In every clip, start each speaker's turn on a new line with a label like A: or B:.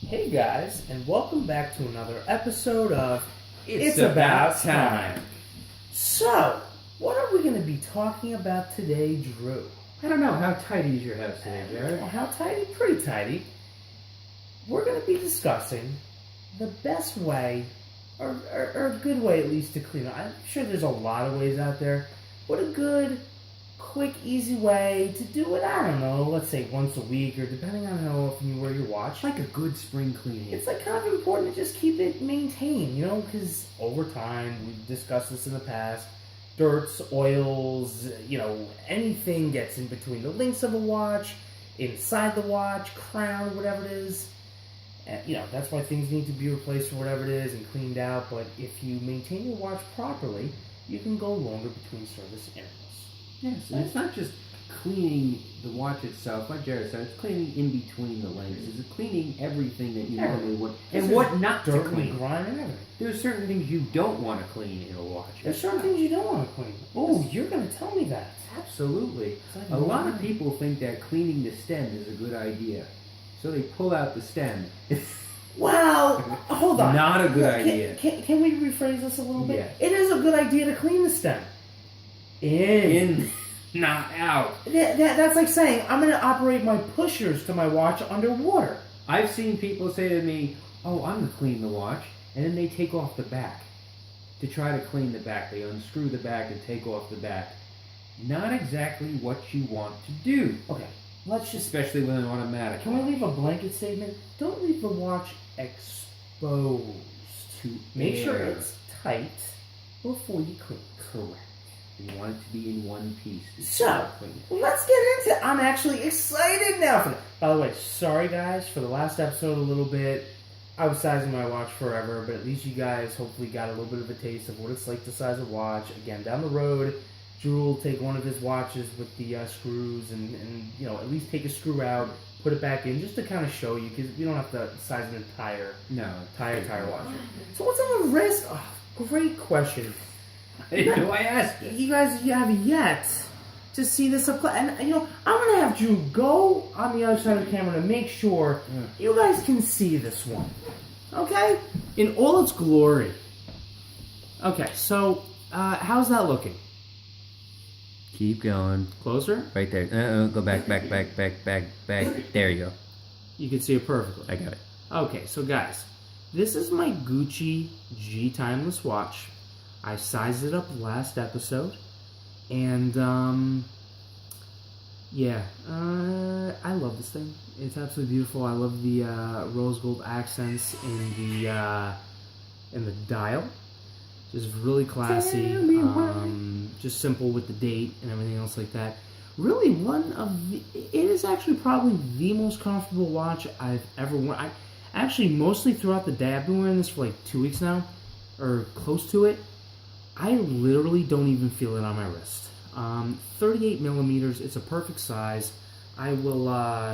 A: Hey guys, and welcome back to another episode of
B: It's About Time.
A: So, what are we going to be talking about today, Drew?
B: I don't know, how tidy is your house today, Jared?
A: How tidy? Pretty tidy. We're going to be discussing the best way, or a good way at least, to clean up. I'm sure there's a lot of ways out there, but a good, quick, easy way to do it, I don't know, let's say once a week, or depending on how often you wear your watch.
B: Like a good spring cleaning.
A: It's like kind of important to just keep it maintained, you know, because over time, we've discussed this in the past, dirts, oils, you know, anything gets in between the links of a watch, inside the watch, crown, whatever it is. And, you know, that's why things need to be replaced or whatever it is and cleaned out. But if you maintain your watch properly, you can go longer between service intervals.
B: Yes, and it's not just cleaning the watch itself, like Jared said, it's cleaning in between the links. It's cleaning everything that you normally would. And what not to
A: Dirt
B: clean.
A: and grime and everything.
B: There's certain things you don't want to clean in a watch.
A: There's certain things you don't want to clean. Oh, you're going to tell me that.
B: Absolutely. A lot of people think that cleaning the stem is a good idea. So they pull out the stem.
A: Well, hold on.
B: Not a good idea.
A: Can we rephrase this a little bit?
B: Yeah.
A: It is a good idea to clean the stem.
B: In, not out.
A: That's like saying, I'm going to operate my pushers to my watch underwater.
B: I've seen people say to me, oh, I'm going to clean the watch, and then they take off the back to try to clean the back. They unscrew the back and take off the back. Not exactly what you want to do.
A: Okay, let's just...
B: Especially with an automatic.
A: Can we leave a blanket statement? Don't leave the watch exposed.
B: To
A: Make sure
B: air.
A: it's tight before you clean.
B: Correct. You want it to be in one piece.
A: So, let's get into it. I'm actually excited now for that. By the way, sorry guys for the last episode a little bit. I was sizing my watch forever, but at least you guys hopefully got a little bit of a taste of what it's like to size a watch. Again, down the road, Drew will take one of his watches with the screws and you know, at least take a screw out, put it back in, just to kind of show you, because we don't have to size an entire watch. So what's on the wrist? Oh, great question.
B: I didn't know I asked it.
A: You guys have yet to see this up close. And, you know, I'm going to have Drew go on the other side of the camera to make sure you guys can see this one. Okay? In all its glory. Okay, so how's that looking?
B: Keep going.
A: Closer?
B: Right there. Go back. There you go.
A: You can see it perfectly.
B: I got it.
A: Okay, so guys, this is my Gucci G Timeless watch. I sized it up last episode, and I love this thing. It's absolutely beautiful. I love the rose gold accents in the dial. Just really classy. Just simple with the date and everything else like that. Really, it is actually probably the most comfortable watch I've ever worn. I actually mostly throughout the day. I've been wearing this for like 2 weeks now, or close to it. I literally don't even feel it on my wrist. 38 millimeters, it's a perfect size. I will,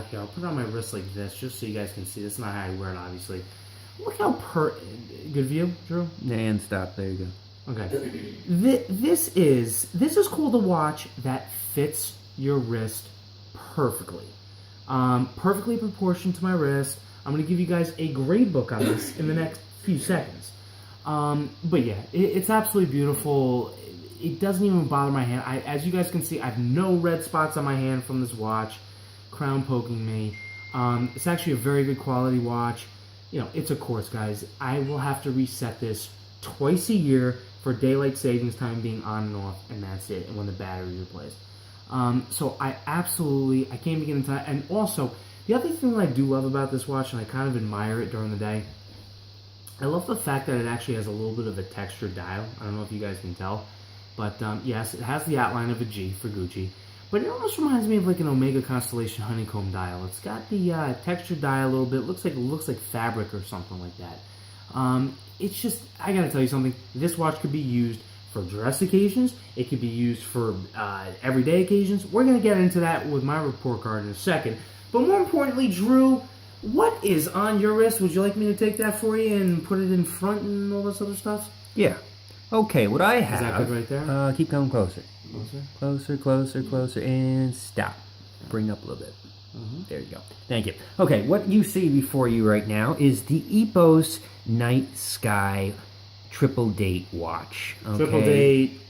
A: here, I'll put it on my wrist like this, just so you guys can see. That's not how I wear it, obviously. Look how good view, Drew?
B: And stop, there you go.
A: Okay. This is called a watch that fits your wrist perfectly. Perfectly proportioned to my wrist. I'm going to give you guys a grade book on this in the next few seconds. But yeah, it's absolutely beautiful. It doesn't even bother my hand. As you guys can see, I have no red spots on my hand from this watch. Crown poking me. It's actually a very good quality watch. You know, it's a course, guys. I will have to reset this twice a year for daylight savings time being on and off, and that's it, and when the battery is replaced. So I can't even get into that. And also, the other thing that I do love about this watch, and I kind of admire it during the day, I love the fact that it actually has a little bit of a textured dial. I don't know if you guys can tell. But yes, it has the outline of a G for Gucci. But it almost reminds me of like an Omega Constellation honeycomb dial. It's got the textured dial a little bit. It looks like fabric or something like that. It's just, I gotta tell you something. This watch could be used for dress occasions. It could be used for everyday occasions. We're gonna get into that with my report card in a second. But more importantly, Drew, what is on your wrist? Would you like me to take that for you and put it in front and all this other stuff?
B: Yeah. Okay, what I have...
A: Is that good right there?
B: Keep going closer.
A: Closer?
B: Closer, and stop. Bring up a little bit. There you go. Thank you. Okay, what you see before you right now is the Epos Night Sky Triple Date Watch. Okay?
A: Triple date.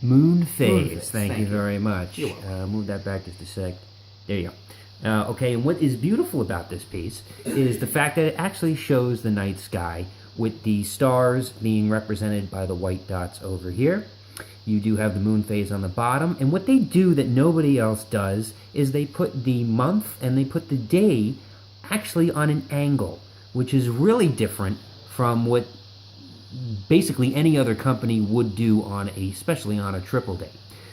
B: Moon phase.
A: Moon phase.
B: Thank you
A: Thank you.
B: very much.
A: You're welcome.
B: Move that back just a sec. There you go. Okay, and what is beautiful about this piece is the fact that it actually shows the night sky with the stars being represented by the white dots over here. You do have the moon phase on the bottom, and what they do that nobody else does is they put the month and they put the day actually on an angle, which is really different from what basically any other company would do especially on a triple date.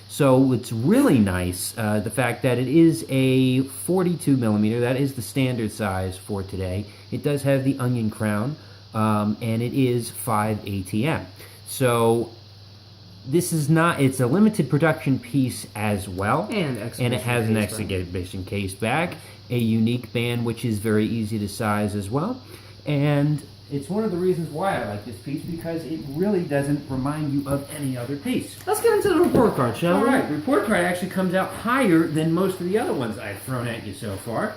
B: So it's really nice, the fact that it is a 42 millimeter. That is the standard size for today. It does have the onion crown, and it is 5 ATM. So this is not, it's a limited production piece as well.
A: And
B: it has an
A: case back.
B: exhibition case back, a unique band which is very easy to size as well. And it's one of the reasons why I like this piece, because it really doesn't remind you of any other piece.
A: Let's get into the report card, shall
B: All
A: we?
B: right, report card actually comes out higher than most of the other ones I've thrown at you so far.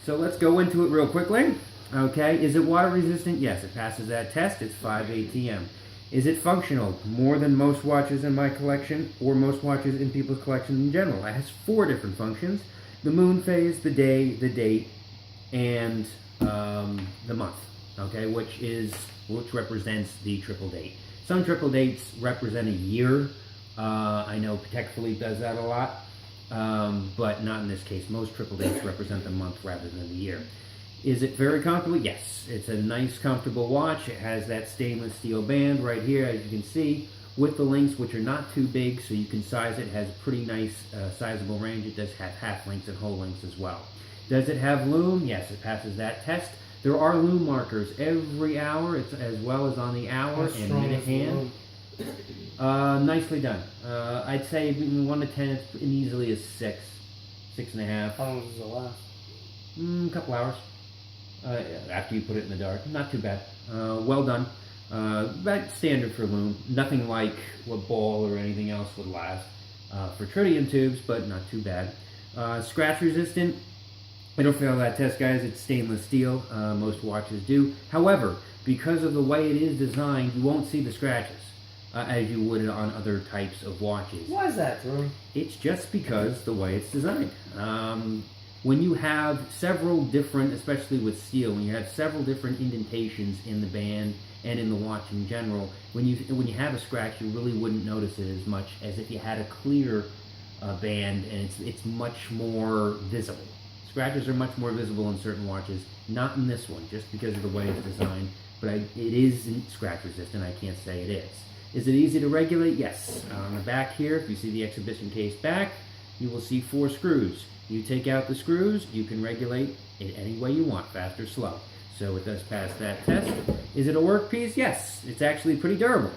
B: So let's go into it real quickly. Okay, is it water resistant? Yes, it passes that test. It's 5 ATM. Is it functional? More than most watches in my collection, or most watches in people's collection in general. It has 4 different functions: the moon phase, the day, the date, and the month. Okay, which represents the triple date. Some triple dates represent a year. I know Patek Philippe does that a lot, but not in this case. Most triple dates represent the month rather than the year. Is it very comfortable? Yes. It's a nice, comfortable watch. It has that stainless steel band right here, as you can see, with the links, which are not too big, so you can size it. It has a pretty nice, sizable range. It does have half links and whole links as well. Does it have lume? Yes, it passes that test. There are lume markers every hour, as well as on the hour and minute hand. Nicely done. I'd say between 1 to 10, it's easily a 6, 6.5.
A: How long does it last?
B: A couple hours. After you put it in the dark. Not too bad. Well done. That's standard for lume. Nothing like what ball or anything else would last for tritium tubes, but not too bad. Scratch resistant. It'll fail that test, guys. It's stainless steel. Most watches do. However, because of the way it is designed, you won't see the scratches as you would on other types of watches.
A: Why is that, Drew?
B: It's just because the way it's designed. When you have several different, especially with steel, when you have several different indentations in the band and in the watch in general, when you have a scratch, you really wouldn't notice it as much as if you had a clear band, and it's much more visible. Scratches are much more visible in certain watches, not in this one, just because of the way it's designed. But it isn't scratch resistant. I can't say it is. Is it easy to regulate? Yes. On the back here, if you see the exhibition case back, you will see 4 screws. You take out the screws, you can regulate it any way you want, fast or slow. So it does pass that test. Is it a work piece? Yes. It's actually pretty durable,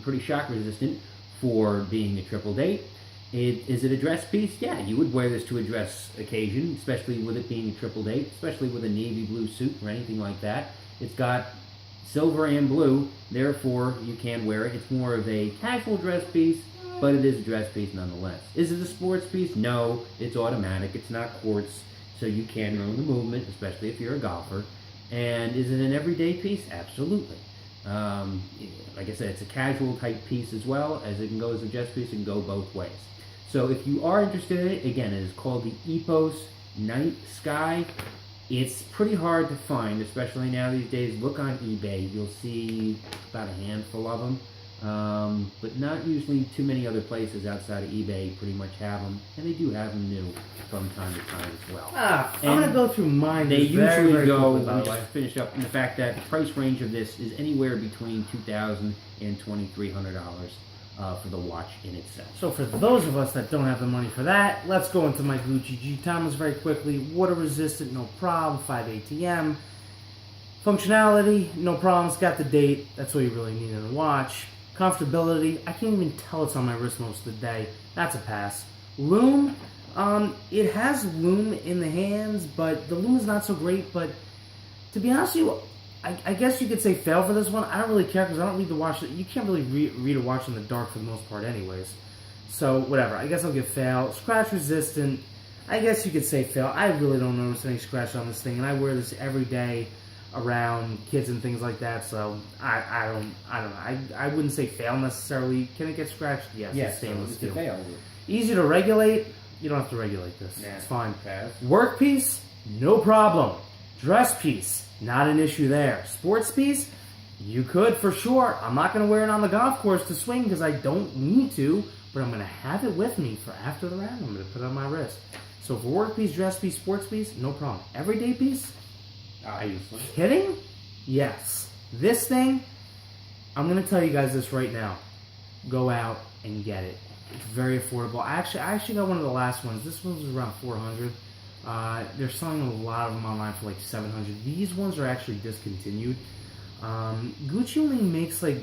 B: pretty shock resistant for being a triple date. Is it a dress piece? Yeah, you would wear this to a dress occasion, especially with it being a triple date, especially with a navy blue suit or anything like that. It's got silver and blue, therefore you can wear it. It's more of a casual dress piece, but it is a dress piece nonetheless. Is it a sports piece? No, it's automatic. It's not quartz, so you can ruin the movement, especially if you're a golfer. And is it an everyday piece? Absolutely. Like I said, it's a casual type piece as well. As it can go as a dress piece, it can go both ways. So if you are interested in it, again, it is called the Epos Night Sky. It's pretty hard to find, especially now these days. Look on eBay. You'll see about a handful of them. But not usually too many other places outside of eBay pretty much have them. And they do have them new from time to time as well.
A: I'm going to go through mine.
B: They
A: very,
B: usually
A: very
B: go,
A: quickly, by
B: we
A: the way.
B: just finish up in the fact that the price range of this is anywhere between $2,000 and $2,300 for the watch in itself.
A: So for those of us that don't have the money for that, let's go into my Gucci G Thomas very quickly. Water resistant, no problem. 5 ATM. Functionality, no problems. Got the date. That's what you really need in a watch. Comfortability, I can't even tell it's on my wrist most of the day. That's a pass. Lume, it has lume in the hands, but the lume is not so great. But to be honest with you, I guess you could say fail for this one. I don't really care because I don't read the watch. You can't really read a watch in the dark for the most part anyways. So whatever, I guess I'll give fail. Scratch resistant, I guess you could say fail. I really don't notice any scratch on this thing, and I wear this every day around kids and things like that. So I don't know. I wouldn't say fail necessarily. Can it get scratched? Yes.
B: Yes,
A: It's stainless
B: it's a
A: steel.
B: fail.
A: Easy to regulate. You don't have to regulate this.
B: Nah,
A: It's fine.
B: pass.
A: Work piece, no problem. Dress piece, not an issue there. Sports piece, you could for sure. I'm not going to wear it on the golf course to swing because I don't need to, but I'm going to have it with me for after the round. I'm going to put it on my wrist. So for work piece, dress piece, sports piece, no problem. Everyday piece, are you kidding? Yes. This thing, I'm going to tell you guys this right now. Go out and get it. It's very affordable. I actually got one of the last ones. This one was around $400. They're selling a lot of them online for like $700. These ones are actually discontinued. Gucci only makes like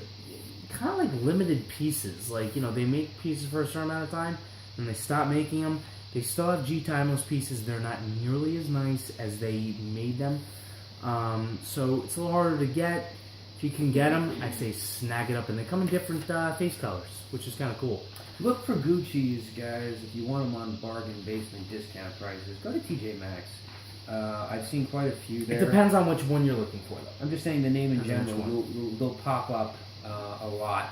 A: kind of like limited pieces. Like, you know, they make pieces for a certain amount of time and they stop making them. They still have G Timeless pieces. They're not nearly as nice as they made them. So it's a little harder to get. If you can get them, I say snag it up. And they come in different face colors, which is kind of cool.
B: Look for Gucci's, guys. If you want them on bargain basement discount prices, go to TJ Maxx. I've seen quite a few there.
A: It depends on which one you're looking for, though.
B: I'm just saying the name in
A: Depends
B: general.
A: which one.
B: They'll pop up a lot,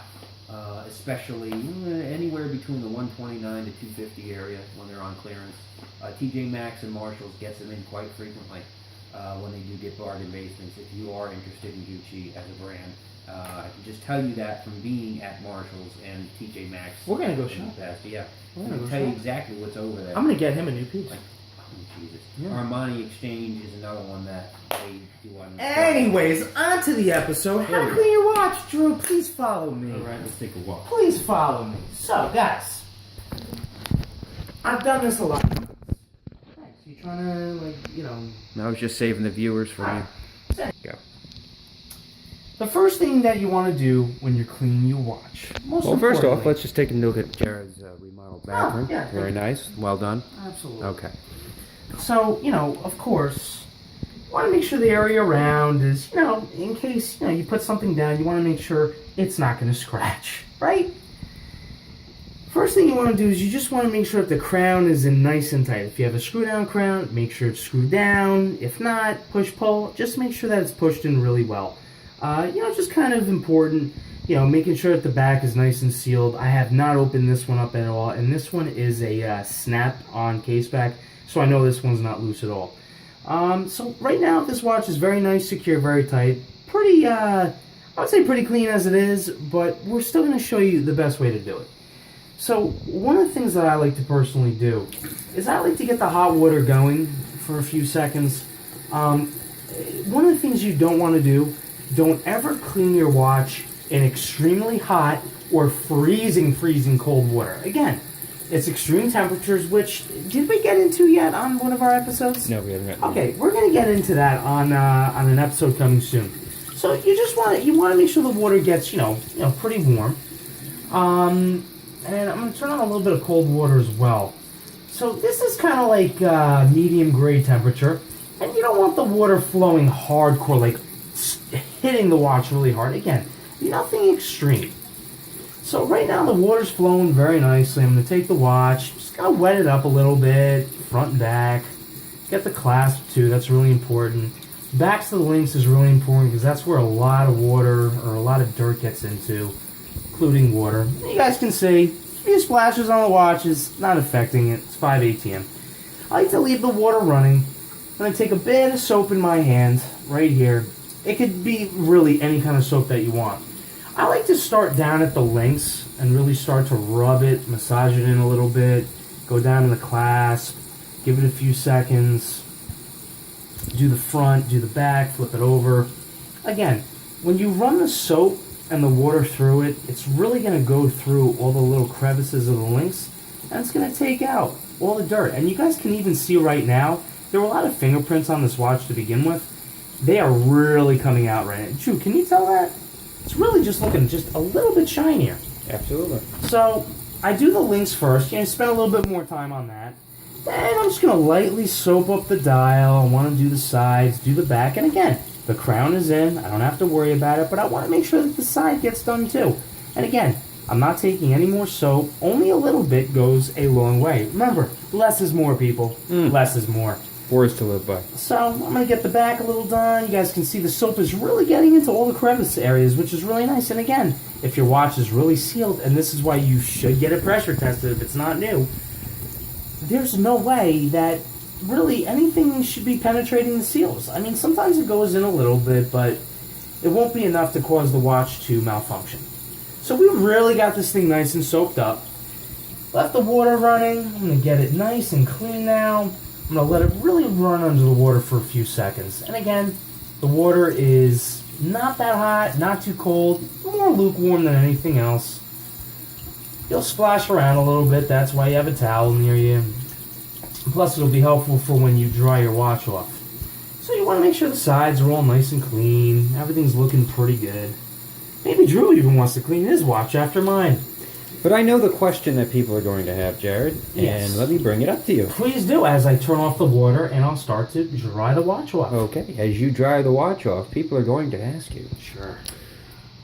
B: especially anywhere between the 129 to 250 area when they're on clearance. TJ Maxx and Marshalls gets them in quite frequently when they do get bargain basements. If you are interested in Gucci as a brand. I can just tell you that from being at Marshalls and TJ Maxx.
A: We're gonna go
B: in
A: shop.
B: the past. Yeah,
A: We're
B: I'm
A: gonna
B: gonna
A: go
B: tell you
A: shop.
B: exactly what's over there.
A: I'm gonna get him a new piece.
B: Like, oh Jesus!
A: Yeah.
B: Armani Exchange is another one that they do on.
A: Anyways, on to the episode. How to clean your watch, Drew. Please follow me.
B: All right, let's take a walk.
A: Please follow me. So, guys, I've done this a lot. Thanks. You trying to, like, you know...
B: I was just saving the viewers for you.
A: Go. The first thing that you want to do when you're cleaning your watch. Most
B: Well, first off,
A: importantly-
B: let's just take a look at Jared's remodeled bathroom.
A: yeah, thank
B: Very
A: you.
B: nice. Well done.
A: Absolutely.
B: Okay.
A: So, you know, of course, you want to make sure the area around is, you know, in case, you know, you put something down, you want to make sure it's not going to scratch, right? First thing you want to do is you just want to make sure that the crown is in nice and tight. If you have a screw down crown, make sure it's screwed down. If not, push pull, just make sure that it's pushed in really well. You know, just kind of important, you know, making sure that the back is nice and sealed. I have not opened this one up at all, and this one is a snap-on case back, so I know this one's not loose at all. So right now, this watch is very nice, secure, very tight. Pretty, I would say pretty clean as it is, but we're still going to show you the best way to do it. So one of the things that I like to personally do is I like to get the hot water going for a few seconds. One of the things you don't want to do, don't ever clean your watch in extremely hot or freezing cold water. Again, it's extreme temperatures, which, did we get into yet on one of our episodes?
B: No, we haven't.
A: Okay, we're going to get into that on an episode coming soon. So you just want to make sure the water gets, you know, pretty warm. And I'm going to turn on a little bit of cold water as well. So this is kind of like medium gray temperature. And you don't want the water flowing hardcore, like hitting the watch really hard. Again, nothing extreme. So right now the water's flowing very nicely. I'm going to take the watch, just going to wet it up a little bit, front and back. Get the clasp too, that's really important. Backs to the links is really important because that's where a lot of water or a lot of dirt gets into, including water. You guys can see, a few splashes on the watch is not affecting it. It's 5 ATM. I like to leave the water running. I'm going to take a bit of soap in my hand right here. It could be really any kind of soap that you want. I like to start down at the links and really start to rub it, massage it in a little bit, go down to the clasp, give it a few seconds, do the front, do the back, flip it over. Again, when you run the soap and the water through it, it's really going to go through all the little crevices of the links, and it's going to take out all the dirt. And you guys can even see right now, there were a lot of fingerprints on this watch to begin with. They are really coming out right now. Drew, can you tell that? It's really just looking just a little bit shinier.
B: Absolutely.
A: So, I do the links first. Spend a little bit more time on that. Then I'm just going to lightly soap up the dial. I want to do the sides, do the back. And again, the crown is in. I don't have to worry about it, but I want to make sure that the side gets done too. And again, I'm not taking any more soap. Only a little bit goes a long way. Remember, less is more, people. Less is more.
B: Words to live by.
A: So I'm going to get the back a little done. You guys can see the soap is really getting into all the crevice areas, which is really nice. And again, if your watch is really sealed, and this is why you should get it pressure tested if it's not new, there's no way that really anything should be penetrating the seals. I mean, sometimes it goes in a little bit, but it won't be enough to cause the watch to malfunction. So we really got this thing nice and soaped up. Left the water running. I'm going to get it nice and clean now. I'm going to let it really run under the water for a few seconds. And again, the water is not that hot, not too cold, more lukewarm than anything else. You'll splash around a little bit. That's why you have a towel near you. Plus, it'll be helpful for when you dry your watch off. So you want to make sure the sides are all nice and clean. Everything's looking pretty good. Maybe Drew even wants to clean his watch after mine.
B: But I know the question that people are going to have, Jared,
A: Yes.
B: and let me bring it up to you.
A: Please do, as I turn off the water and I'll start to dry the watch off.
B: Okay, as you dry the watch off, people are going to ask you,
A: Sure.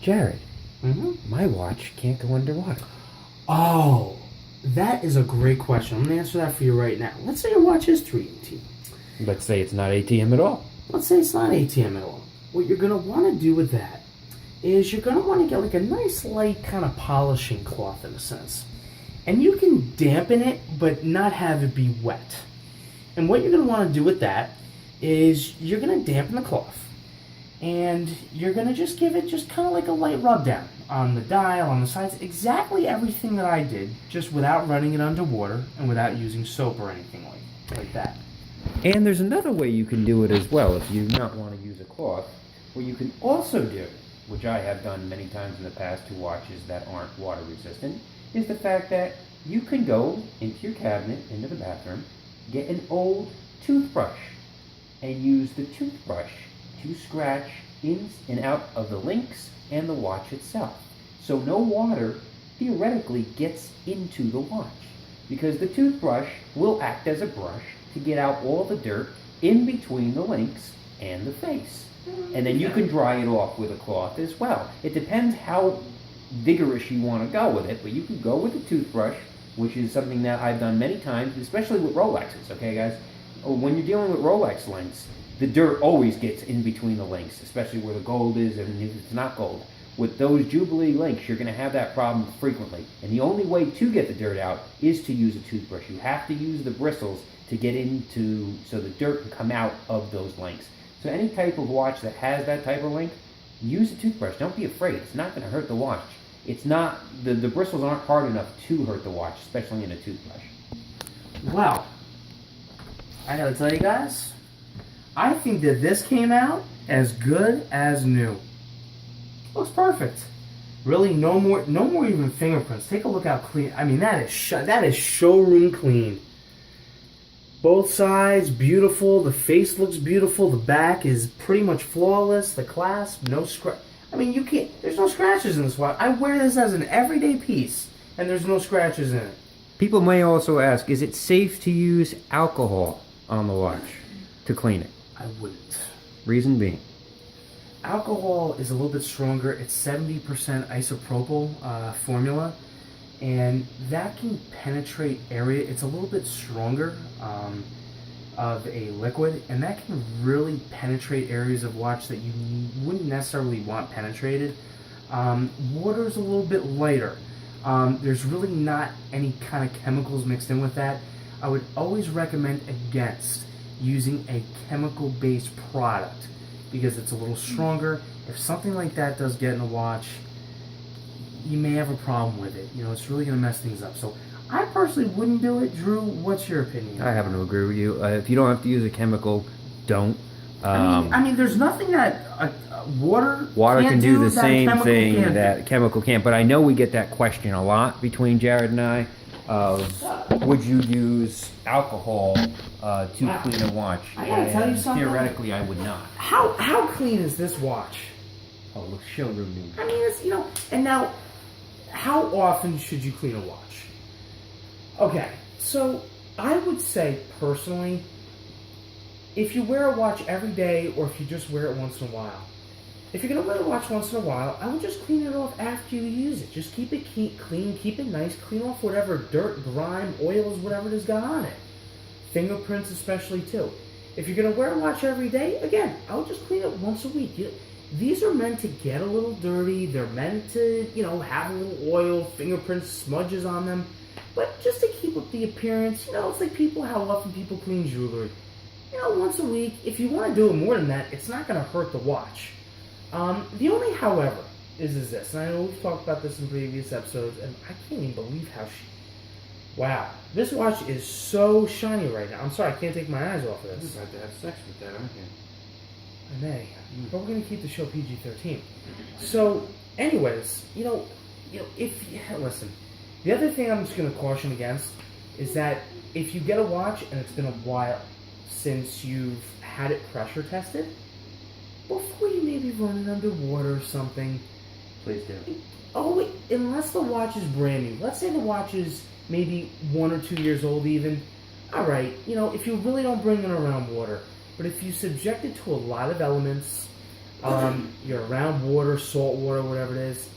B: Jared,
A: Mm-hmm.
B: my watch can't go underwater.
A: Oh, that is a great question. I'm going to answer that for you right now. Let's say your watch is 3 ATM.
B: Let's say it's not ATM at all.
A: Let's say it's not ATM at all. What you're going to want to do with that is you're going to want to get like a nice light kind of polishing cloth in a sense. And you can dampen it, but not have it be wet. And what you're going to want to do with that is you're going to dampen the cloth. And you're going to just give it just kind of like a light rub down on the dial, on the sides, exactly everything that I did, just without running it underwater and without using soap or anything like that.
B: And there's another way you can do it as well if you do not want to use a cloth. What you can also do, which I have done many times in the past to watches that aren't water resistant, is the fact that you can go into your cabinet, into the bathroom, get an old toothbrush, and use the toothbrush to scratch in and out of the links and the watch itself. So no water theoretically gets into the watch, because the toothbrush will act as a brush to get out all the dirt in between the links and the face. And then you can dry it off with a cloth as well. It depends how vigorous you want to go with it, but you can go with a toothbrush, which is something that I've done many times, especially with Rolexes, okay guys? When you're dealing with Rolex links, the dirt always gets in between the links, especially where the gold is and if it's not gold. With those Jubilee links, you're going to have that problem frequently. And the only way to get the dirt out is to use a toothbrush. You have to use the bristles to get into, so the dirt can come out of those links. So any type of watch that has that type of link, use a toothbrush. Don't be afraid. It's not going to hurt the watch. It's not, the bristles aren't hard enough to hurt the watch, especially in a toothbrush.
A: Well, I gotta tell you guys, I think that this came out as good as new. Looks perfect. Really, no more even fingerprints. Take a look how clean. I mean, that is showroom clean. Both sides beautiful. The face looks beautiful. The back is pretty much flawless. The clasp, no scratch. I mean, you can't. There's no scratches in this watch. I wear this as an everyday piece, and there's no scratches in it.
B: People may also ask, is it safe to use alcohol on the watch to clean it?
A: I wouldn't.
B: Reason being?
A: Alcohol is a little bit stronger. It's 70% isopropyl formula, and that can penetrate area. It's a little bit stronger of a liquid, and that can really penetrate areas of watch that you wouldn't necessarily want penetrated. Water is a little bit lighter. There's really not any kind of chemicals mixed in with that. I would always recommend against using a chemical-based product because it's a little stronger. If something like that does get in a watch, you may have a problem with it. You know, it's really going to mess things up. So I personally wouldn't do it. Drew, what's your opinion?
B: I happen to agree with you. If you don't have to use a chemical, don't.
A: I mean, there's nothing that water
B: Water can do the
A: that
B: same
A: chemical
B: thing
A: can't
B: that
A: do.
B: chemical can't. But I know we get that question a lot between Jared and I. Would you use alcohol to clean a watch?
A: I gotta tell you something.
B: Theoretically, I would not.
A: How clean is this watch?
B: Oh, look, showroom new.
A: I mean, it's, you know, and now, how often should you clean a watch? Okay, so I would say personally, if you wear a watch every day or if you just wear it once in a while, if you're gonna wear the watch once in a while, I would just clean it off after you use it. Just keep it clean, keep it nice, clean off whatever dirt, grime, oils, whatever it has got on it. Fingerprints especially too. If you're gonna wear a watch every day, again, I would just clean it once a week. These are meant to get a little dirty. They're meant to, have a little oil, fingerprints, smudges on them. But just to keep up the appearance, it's like how often people clean jewelry. Once a week. If you want to do it more than that, it's not going to hurt the watch. The only however is this, and I know we've talked about this in previous episodes, and I can't even believe wow, this watch is so shiny right now. I'm sorry, I can't take my eyes off of this.
B: You're about to have sex with that, aren't you?
A: I may, but we're going to keep the show PG-13. So, anyways, listen, the other thing I'm just going to caution against is that if you get a watch and it's been a while since you've had it pressure tested, before you maybe run it underwater or something,
B: please do.
A: Oh, wait, unless the watch is brand new. Let's say the watch is maybe 1 or 2 years old even. All right, if you really don't bring it around water, but if you subject it to a lot of elements, you're around water, salt water, whatever it is,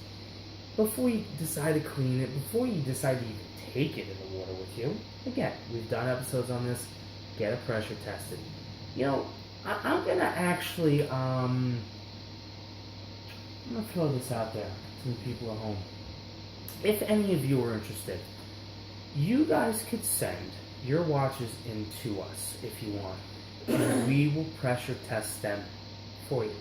A: before you decide to clean it, before you decide to even take it in the water with you, again, we've done episodes on this, get it pressure tested. I'm going to actually, I'm going to throw this out there to the people at home. If any of you are interested, you guys could send your watches in to us if you want, and we will pressure test them for you.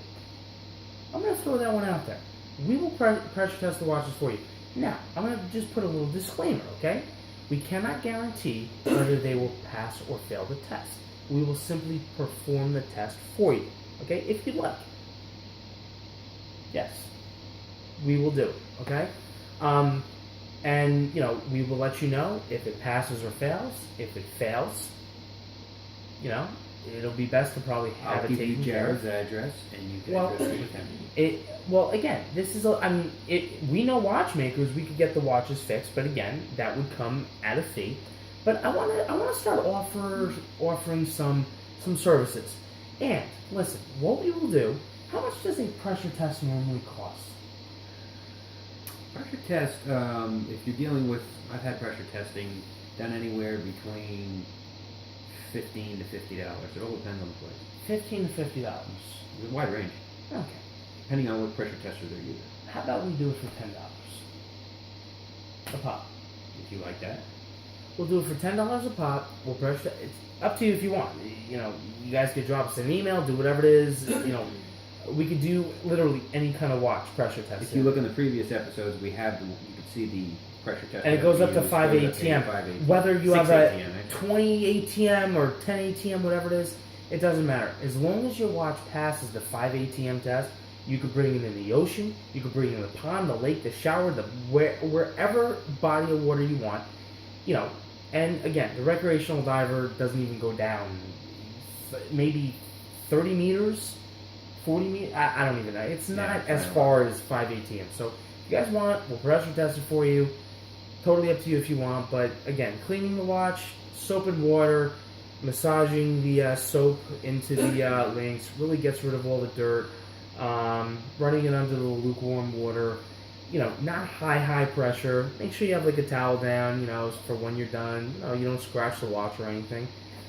A: I'm going to throw that one out there. We will pressure test the watches for you. Now, I'm going to just put a little disclaimer, okay? We cannot guarantee whether they will pass or fail the test. We will simply perform the test for you, okay? If you'd like. Yes. We will do it, okay? And, we will let you know if it passes or fails. If it fails, it'll be best to probably have it taken care of.
B: I'll give you Jared's address, and you can address it with him.
A: Well, again, this is, we know watchmakers, we could get the watches fixed, but again, that would come at a fee. But I want to start offering some services. And, listen, what we will do, how much does a pressure test normally cost?
B: Pressure test, if you're dealing with, I've had pressure testing done anywhere between $15 to $50. It all depends on the place.
A: $15 to $50.
B: It's a wide range.
A: Okay.
B: Depending on what pressure tester they're using.
A: How about we do it for $10 a pop?
B: If you like that.
A: We'll do it for $10 a pop. We'll pressure. It's up to you if you want. You guys could drop us an email, do whatever it is. We could do literally any kind of watch pressure test.
B: If you look in the previous episodes, you can see the pressure test.
A: And it goes up to 5 ATM. Whether you have a 20 ATM or 10 ATM, whatever it is, it doesn't matter. As long as your watch passes the 5 ATM test, you could bring it in the ocean, you could bring it in the pond, the lake, the shower, wherever body of water you want. And again, the recreational diver doesn't even go down maybe 30 meters, 40 meters, I don't even know. It's not as far as 5 ATM. So if you guys want, we'll pressure test it for you. Totally up to you if you want. But again, cleaning the watch, soap and water, massaging the soap into the links, really gets rid of all the dirt. Running it under the lukewarm water. Not high pressure. Make sure you have like a towel down, for when you're done. You don't scratch the watch or anything.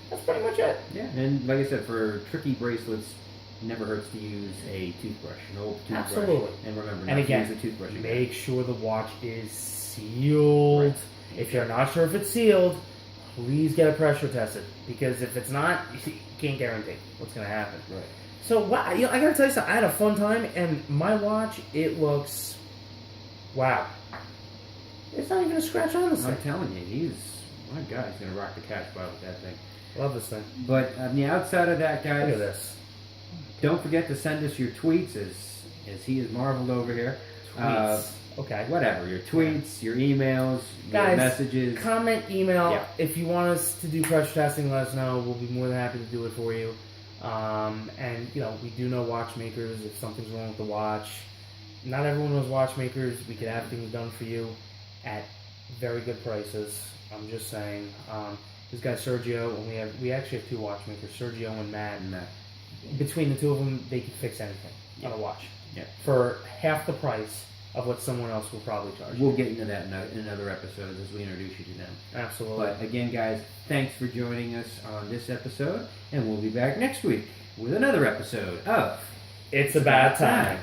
A: That's pretty much it.
B: Yeah, and like I said, for tricky bracelets, it never hurts to use a toothbrush, an old toothbrush.
A: Absolutely.
B: And remember,
A: and again,
B: to use a toothbrush again.
A: Make sure the watch is sealed. Right. If you're not sure if it's sealed, please get it pressure tested. Because if it's not, you can't guarantee what's going to happen.
B: Right.
A: So, wow, I got to tell you something. I had a fun time, and my watch, it looks... Wow. It's not even a scratch on this thing.
B: I'm telling you, my God, he's going to rock the cash bar with that thing.
A: Love this thing.
B: But on the outside of that, guys,
A: look at this.
B: Don't forget to send us your tweets, as he is marveled over here.
A: Tweets. Okay.
B: Whatever, your tweets, your emails,
A: guys,
B: your messages.
A: Comment, email. Yeah. If you want us to do pressure testing, let us know. We'll be more than happy to do it for you. And, we do know watchmakers. If something's wrong with the watch, not everyone knows watchmakers. We could have things done for you at very good prices. I'm just saying. This guy Sergio, and we actually have two watchmakers, Sergio and Matt. Between the two of them, they can fix anything. on a watch.
B: Yeah.
A: For half the price of what someone else will probably charge.
B: We'll get into that in another episode as we introduce you to them.
A: Absolutely.
B: But again, guys, thanks for joining us on this episode, and we'll be back next week with another episode of
A: It's a Bad Time.